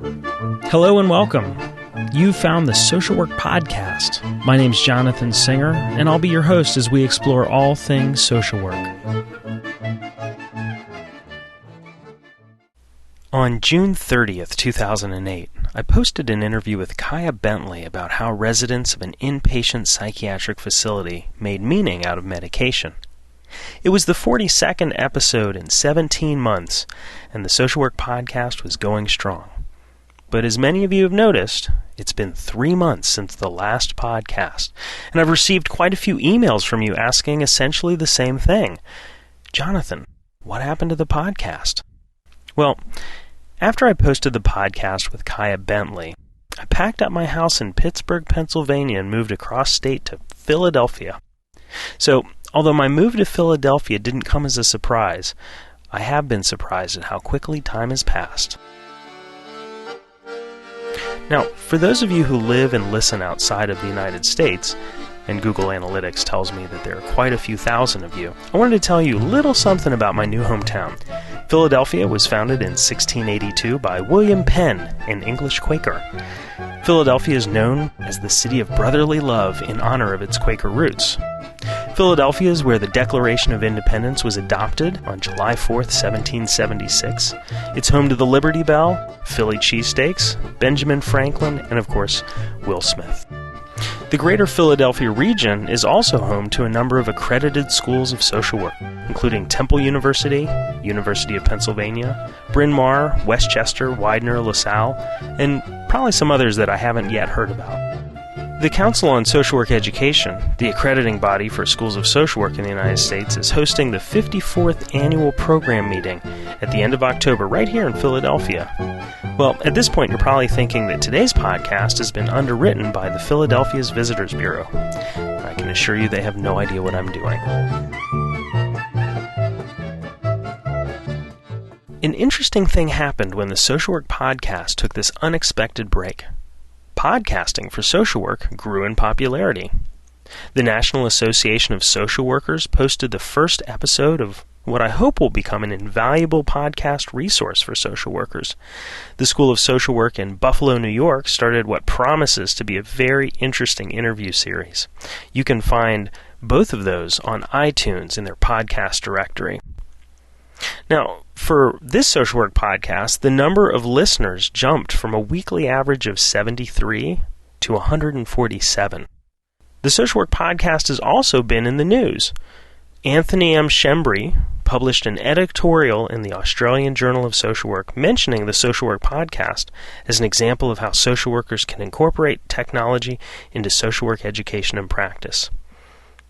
Hello and welcome. You've found the Social Work Podcast. My name's Jonathan Singer, and I'll be your host as we explore all things social work. On June 30th, 2008, I posted an interview with Kaya Bentley about how residents of an inpatient psychiatric facility made meaning out of medication. It was the 42nd episode in 17 months, and the Social Work Podcast was going strong. But as many of you have noticed, it's been 3 months since the last podcast, and I've received quite a few emails from you asking essentially the same thing. Jonathan, what happened to the podcast? Well, after I posted the podcast with Kaya Bentley, I packed up my house in Pittsburgh, Pennsylvania and moved across state to Philadelphia. So, although my move to Philadelphia didn't come as a surprise, I have been surprised at how quickly time has passed. Now, for those of you who live and listen outside of the United States, and Google Analytics tells me that there are quite a few thousand of you, I wanted to tell you a little something about my new hometown. Philadelphia was founded in 1682 by William Penn, an English Quaker. Philadelphia is known as the city of brotherly love in honor of its Quaker roots. Philadelphia is where the Declaration of Independence was adopted on July 4th, 1776. It's home to the Liberty Bell, Philly cheesesteaks, Benjamin Franklin, and of course, Will Smith. The greater Philadelphia region is also home to a number of accredited schools of social work, including Temple University, University of Pennsylvania, Bryn Mawr, Westchester, Widener, LaSalle, and probably some others that I haven't yet heard about. The Council on Social Work Education, the accrediting body for schools of social work in the United States, is hosting the 54th annual program meeting at the end of October right here in Philadelphia. Well, at this point, you're probably thinking that today's podcast has been underwritten by the Philadelphia's Visitors Bureau. I can assure you they have no idea what I'm doing. An interesting thing happened when the Social Work Podcast took this unexpected break. Podcasting for social work grew in popularity. The National Association of Social Workers posted the first episode of what I hope will become an invaluable podcast resource for social workers. The School of Social Work in Buffalo, New York started what promises to be a very interesting interview series. You can find both of those on iTunes in their podcast directory. Now, for this social work podcast, the number of listeners jumped from a weekly average of 73 to 147. The social work podcast has also been in the news. Anthony M. Schembri published an editorial in the Australian Journal of Social Work mentioning the Social Work Podcast as an example of how social workers can incorporate technology into social work education and practice.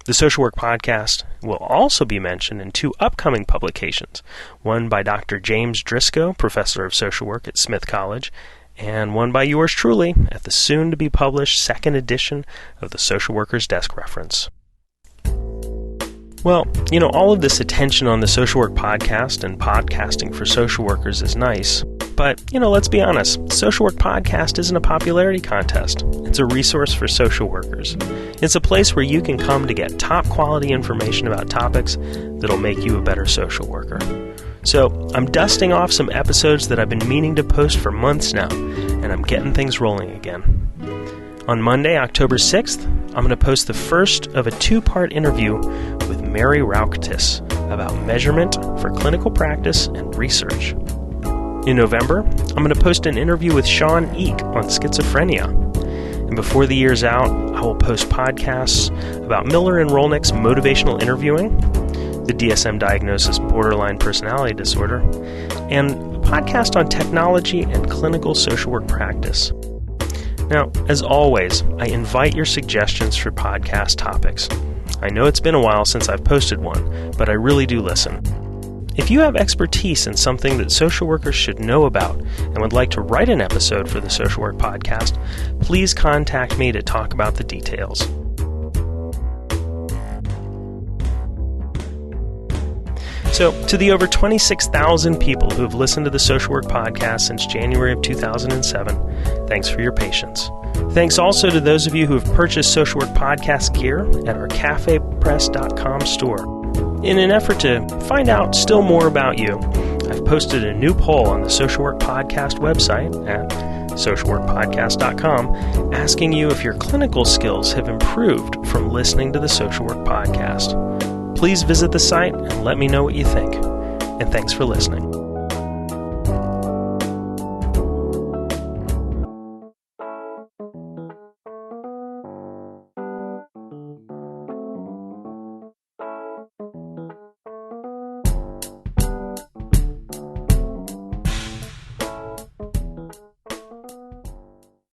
The Social Work Podcast will also be mentioned in 2 upcoming publications, one by Dr. James Driscoll, Professor of Social Work at Smith College, and one by yours truly at the soon-to-be-published 2nd edition of the Social Worker's Desk Reference. Well, all of this attention on the Social Work Podcast and podcasting for social workers is nice. But, let's be honest, Social Work Podcast isn't a popularity contest. It's a resource for social workers. It's a place where you can come to get top-quality information about topics that'll make you a better social worker. So, I'm dusting off some episodes that I've been meaning to post for months now, and I'm getting things rolling again. On Monday, October 6th, I'm going to post the first of a 2-part interview with Mary Rauktis about measurement for clinical practice and research. In November, I'm going to post an interview with Sean Eek on schizophrenia. And before the year's out, I will post podcasts about Miller and Rolnick's motivational interviewing, the DSM diagnosis borderline personality disorder, and a podcast on technology and clinical social work practice. Now, as always, I invite your suggestions for podcast topics. I know it's been a while since I've posted one, but I really do listen. If you have expertise in something that social workers should know about and would like to write an episode for the Social Work Podcast, please contact me to talk about the details. So, to the over 26,000 people who have listened to the Social Work Podcast since January of 2007, thanks for your patience. Thanks also to those of you who have purchased Social Work Podcast gear at our cafepress.com store. In an effort to find out still more about you, I I've posted a new poll on the Social Work Podcast website at socialworkpodcast.com asking you if your clinical skills have improved from listening to the Social Work Podcast. Please visit the site and let me know what you think. And thanks for listening.